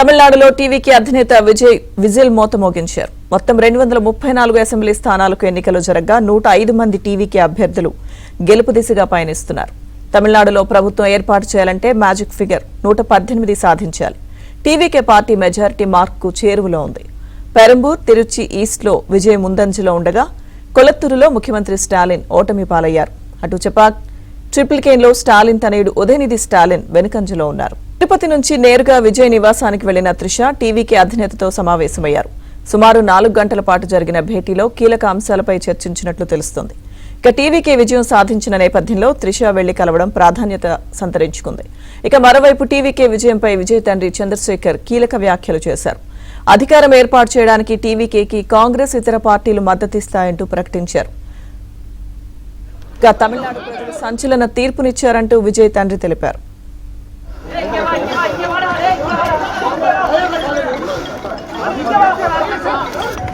తమిళనాడులో టీవీకి అధినేత విజిల్ మోత మోగించారు. మొత్తం 234 అసెంబ్లీ స్థానాలకు ఎన్నికలు జరగగా 105 మంది టీవీకి అభ్యర్థులు గెలుపు దిశగా పయనిస్తున్నారు. తమిళనాడులో ప్రభుత్వం ఏర్పాటు చేయాలంటే మ్యాజిక్ ఫిగర్ 118 సాధించాలి. టీవీకే పార్టీ మెజారిటీ మార్కు చేరువలో ఉంది. పెరంబూర్, తిరుచి ఈస్ట్లో విజయ్ ముందంజలో ఉండగా కొలత్తూరులో ముఖ్యమంత్రి స్టాలిన్ ఓటమి పాలయ్యారు. అటు చెపాక్, ట్రిపుల్ కేన్లో స్టాలిన్ తనయుడు ఉదయనిధి స్టాలిన్ వెనుకంజలో ఉన్నారు. తిరుపతి నుంచి నేరుగా విజయ్ నివాసానికి వెళ్లిన త్రిష టీవీకే అధినేతతో సమావేశమయ్యారు. సుమారు 4 గంటల పాటు జరిగిన భేటీలో కీలక అంశాలపై చర్చించినట్లు తెలుస్తోంది. ఇక టీవీకే విజయం సాధించిన నేపథ్యంలో త్రిష వెళ్లి కలవడం ప్రాధాన్యత సంతరించుకుంది. ఇక మరోవైపు టీవీకే విజయంపై విజయ్ తండ్రి చంద్రశేఖర్ కీలక వ్యాఖ్యలు చేశారు. అధికారం ఏర్పాటు చేయడానికి టీవీకేకి కాంగ్రెస్ ఇతర పార్టీలు మద్దతిస్తాయంటూ ప్రకటించారు. ఇక తమిళనాడు ప్రజలు సంచలన తీర్పునిచ్చారంటూ విజయ్ తండ్రి తెలిపారు.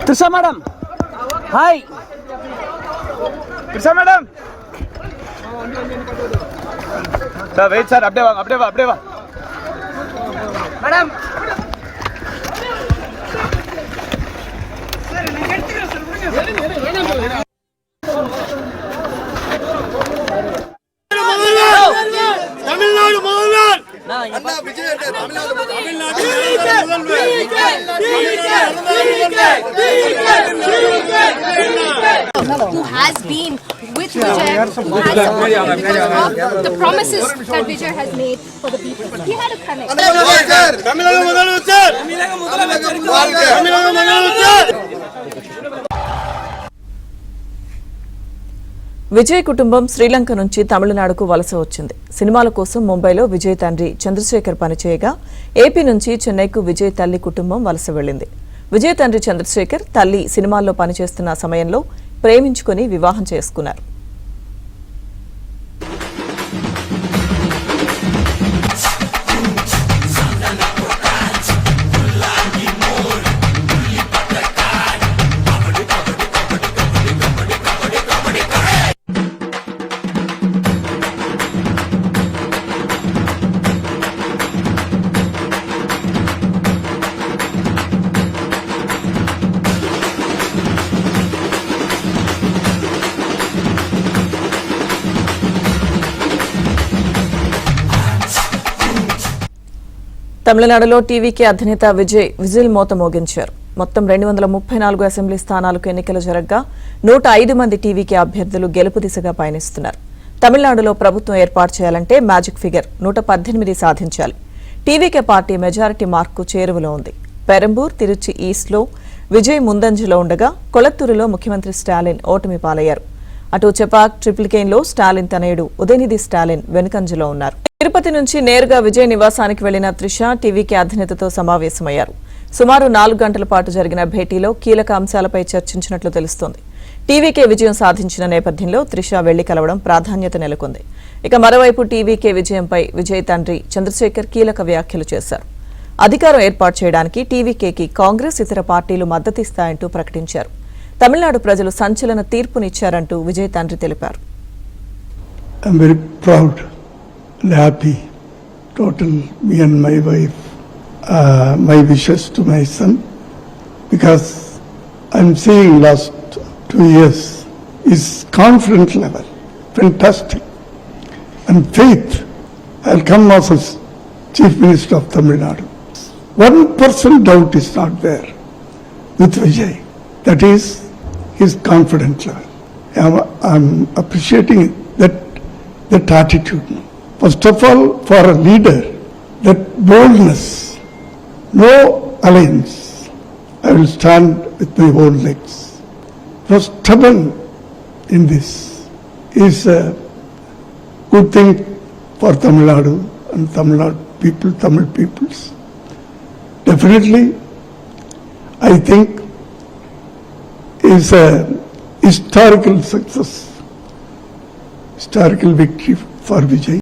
Trisha madam, hi. Trisha madam. Sir, wait sir, update va. Madam. Tamil Nadu. Anna Vijay Tamil Nadu. Who has been with Vijay, has supported the promises that Vijay has made for the people. He had a connect. Vijay కుటుంబం శ్రీలంక నుంచి తమిళనాడుకు వలస వచ్చింది. సినిమాల కోసం ముంబైలో విజయ్ తండ్రి Chandrasekhar పనిచేయగా AP నుంచి చెన్నైకు విజయ్ తల్లి కుటుంబం వలస వెళ్లింది. విజయ్ తండ్రి చంద్రశేఖర్ తల్లి సినిమాల్లో పనిచేస్తున్న సమయంలో ప్రేమించుకుని వివాహం చేసుకున్నారు. తమిళనాడులో టీవీకే అధినేత విజిల్ మోత మోగించారు. మొత్తం 234 అసెంబ్లీ స్థానాలకు ఎన్నికలు జరగగా 105 మంది టీవీకే అభ్యర్థులు గెలుపు దిశగా పయనిస్తున్నారు. తమిళనాడులో ప్రభుత్వం ఏర్పాటు చేయాలంటే మ్యాజిక్ ఫిగర్ 118 సాధించాలి. టీవీకే పార్టీ మెజారిటీ మార్కు చేరువలో ఉంది. పెరంబూర్, తిరుచి ఈస్ట్లో విజయ్ ముందంజలో ఉండగా కొలత్తూరులో ముఖ్యమంత్రి స్టాలిన్ ఓటమి పాలయ్యారు. అటు చెపాక్, ట్రిపుల్ కేన్లో స్టాలిన్ తనయుడు ఉదయనిధి స్టాలిన్ వెనుకంజలో ఉన్నారు. తిరుపతి నుంచి నేరుగా విజయ్ నివాసానికి వెళ్లిన త్రిష టీవీకే అధినేతతో సమావేశమయ్యారు. సుమారు 4 గంటల పాటు జరిగిన భేటీలో కీలక అంశాలపై చర్చించినట్లు తెలుస్తోంది. టీవీకే విజయం సాధించిన నేపథ్యంలో త్రిష వెళ్లి కలవడం ప్రాధాన్యత నెలకొంది. ఇక మరోవైపు టీవీకే విజయంపై విజయ్ తండ్రి చంద్రశేఖర్ కీలక వ్యాఖ్యలు చేశారు. అధికారం ఏర్పాటు చేయడానికి టీవీకేకి కాంగ్రెస్ ఇతర పార్టీలు మద్దతిస్తాయంటూ ప్రకటించారు. తమిళనాడు ప్రజలు సంచలన తీర్పునిచ్చారంటూ విజయ్ తండ్రి తెలిపారు. And happy, total, me and my wife, my wishes to my son, because I'm seeing last 2 years his confidence level, fantastic, and faith. I'll come as Chief Minister of Tamil Nadu. 1% doubt is not there with Vijay. That is his confidence level. I'm appreciating that attitude. First of all, for a leader, that boldness, no alliance. I will stand with my own legs. Was stubborn in this is a good thing for Tamil Nadu and Tamil Nadu people, Tamil peoples. Definitely, I think is a historical success, historical victory for Vijay.